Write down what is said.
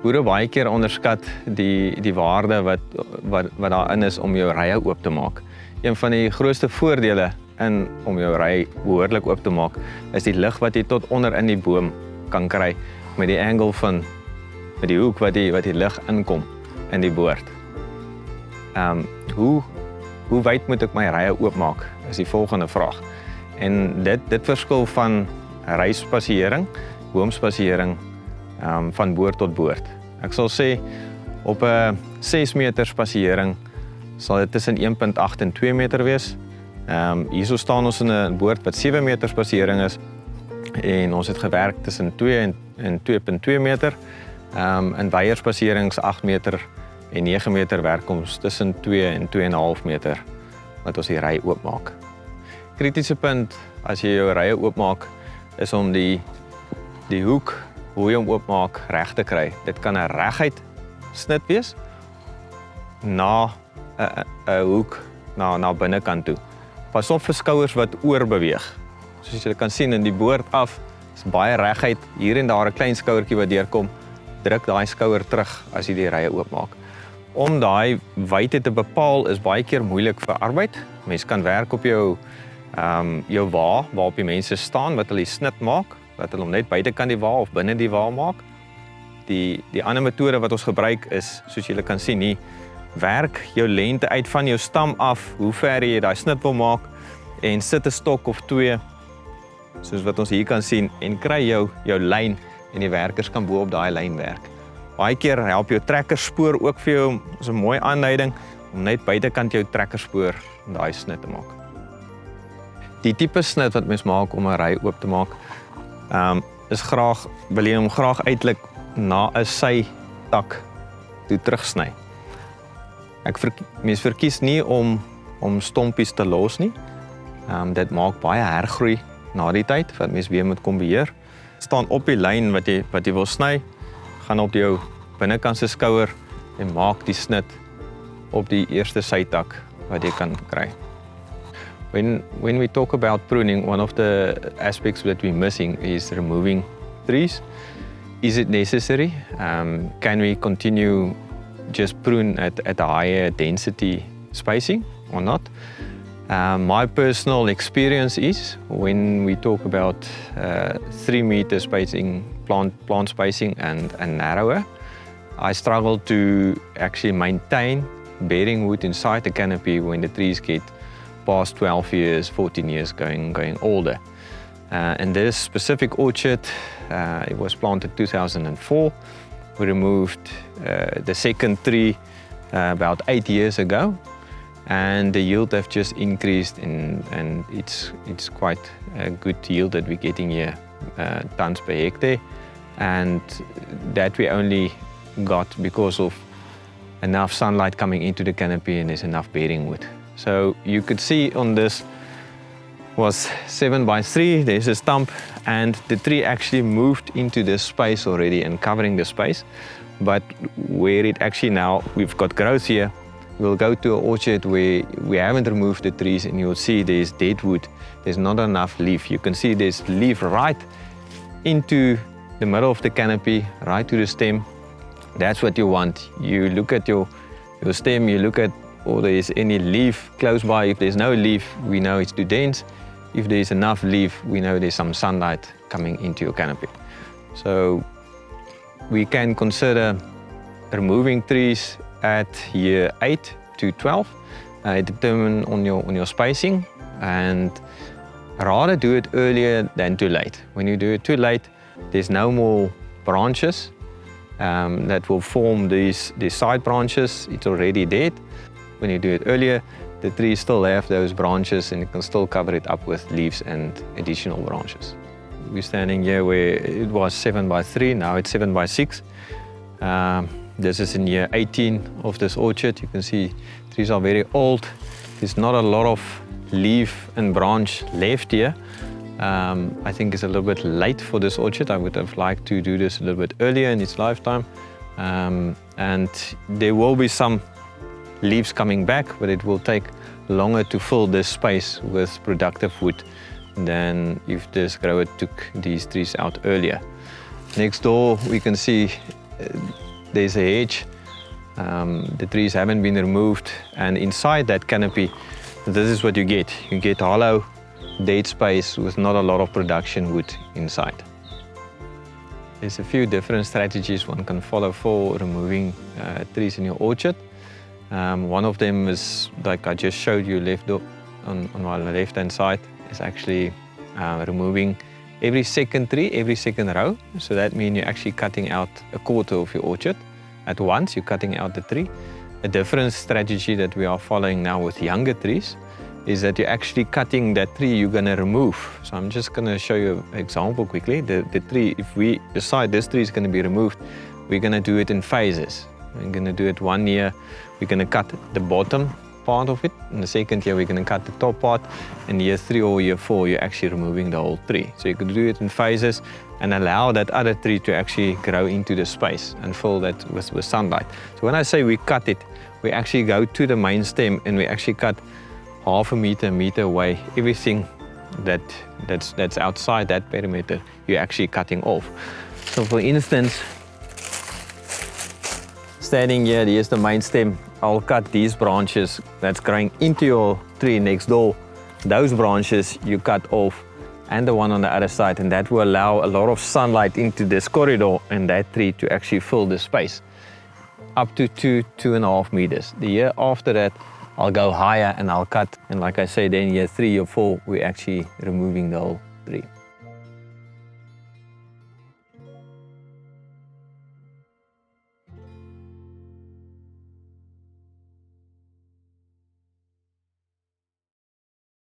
Boere baie keer onderskat die waarde wat daarin is om jou rye oop te maak. Een van die grootste voordele om jou ry behoorlik oop te maak, is die lig wat jy tot onder in die boom kan kry, met die angle met die hoek wat die lig inkom in die boord. Hoe wyd moet ek my rye oopmaak, is die volgende vraag. En dit verskil van ryspasiering, boomspasiering, van boord tot boord. Ek sal sê, op 'n 6 meter spasiering sal dit tussen 1.8 en 2 meter wees. Hierso staan ons in 'n boord wat 7 meter spasiering is, en ons het gewerk tussen 2 en 2.2 meter. In weierspasierings 8 meter en 9 meter werk ons tussen 2 en 2,5 meter wat ons die ry oopmaak. Kritiese punt as jy jou rye oopmaak is om die hoek, hoe jy hom oopmaak, reg te kry. Dit kan 'n reguit snit wees na 'n hoek na binnekant toe. Pas op vir skouers wat oorbeweeg. Soos jy kan sien in die boord af, is baie reguit, hier en daar 'n klein skouertjie wat deurkom, druk daai skouer terug as jy die rye oopmaak. Om daai wydte te bepaal is baie keer moeilik vir arbeid. Mens kan werk op jou wa, waarop die mense staan, wat hulle die snit maak, wat hulle hom net buitekant die wa of binne die wa maak. Die ander metode wat ons gebruik is, soos julle kan sien hier, werk jou lengte uit van jou stam af, hoe ver jy daai snit wil maak, en sit 'n stok of 2, soos wat ons hier kan sien, en kry jou lyn, en die werkers kan bo op daai lyn werk. Baie keer help jou trekkerspoor ook vir jou, is 'n mooi aanduiding, om net buitekant jou trekkerspoor daai snit te maak. Die tipe snit wat mens maak om 'n ry oop te maak, wil jy hom graag uitelik na 'n sy-tak toe terugsny. Mens verkies nie om stompies te los nie. Dit maak baie hergroei na die tyd, wat mens weer moet kom beheer. Staan op die lyn wat jy wil sny, gaan op jou binnekantse skouer en maak die snit op die eerste sy-tak wat jy kan kry. When we talk about pruning, one of the aspects that we're missing is removing trees. Is it necessary? Can we continue just prune at a higher density spacing or not? My personal experience is when we talk about 3 meter spacing, plant spacing and narrower, I struggle to actually maintain bearing wood inside the canopy when the trees get past 12 years, 14 years, going older. In this specific orchard, it was planted 2004. We removed the second tree about 8 years ago, and the yield have just increased, and it's quite a good yield that we're getting here, tons per hectare, and that we only got because of enough sunlight coming into the canopy and there's enough bearing wood. So you could see on this was 7 by 3, there's a stump, and the tree actually moved into this space already and covering the space. But where it actually now, we've got growth here, we'll go to an orchard where we haven't removed the trees, and you'll see there's dead wood, there's not enough leaf. You can see there's leaf right into the middle of the canopy, right to the stem. That's what you want. You look at your stem, you look at or there's any leaf close by. If there's no leaf, we know it's too dense. If there's enough leaf, we know there's some sunlight coming into your canopy. So we can consider removing trees at year 8 to 12, determine on your spacing, and rather do it earlier than too late. When you do it too late, there's no more branches that will form these side branches. It's already dead. When you do it earlier, the trees still have those branches and you can still cover it up with leaves and additional branches. We're standing here where it was 7 by 3, now it's 7 by 6. This is in year 18 of this orchard. You can see trees are very old. There's not a lot of leaf and branch left here. I think it's a little bit late for this orchard. I would have liked to do this a little bit earlier in its lifetime. And there will be some leaves coming back, but it will take longer to fill this space with productive wood than if this grower took these trees out earlier. Next door we can see there's a hedge, the trees haven't been removed, and inside that canopy, this is what you get. You get hollow, dead space with not a lot of production wood inside. There's a few different strategies one can follow for removing trees in your orchard. One of them is, like I just showed you on my left-hand side, is actually removing every second tree, every second row. So that means you're actually cutting out a quarter of your orchard. At once, you're cutting out the tree. A different strategy that we are following now with younger trees is that you're actually cutting that tree you're going to remove. So I'm just going to show you an example quickly. The tree, if we decide this tree is going to be removed, we're going to do it in phases. We're going to do it 1 year, we're going to cut the bottom part of it. In the second year, we're going to cut the top part. In year 3 or year 4, you're actually removing the whole tree. So you could do it in phases and allow that other tree to actually grow into the space and fill that with sunlight. So when I say we cut it, we actually go to the main stem and we actually cut half a meter away. Everything that's outside that perimeter, you're actually cutting off. So for instance, standing here, here's the main stem. I'll cut these branches that's growing into your tree next door. Those branches you cut off, and the one on the other side, and that will allow a lot of sunlight into this corridor and that tree to actually fill the space up to 2.5 meters. The year after that, I'll go higher and I'll cut, and like I say, then year 3 or 4, we're actually removing the whole tree.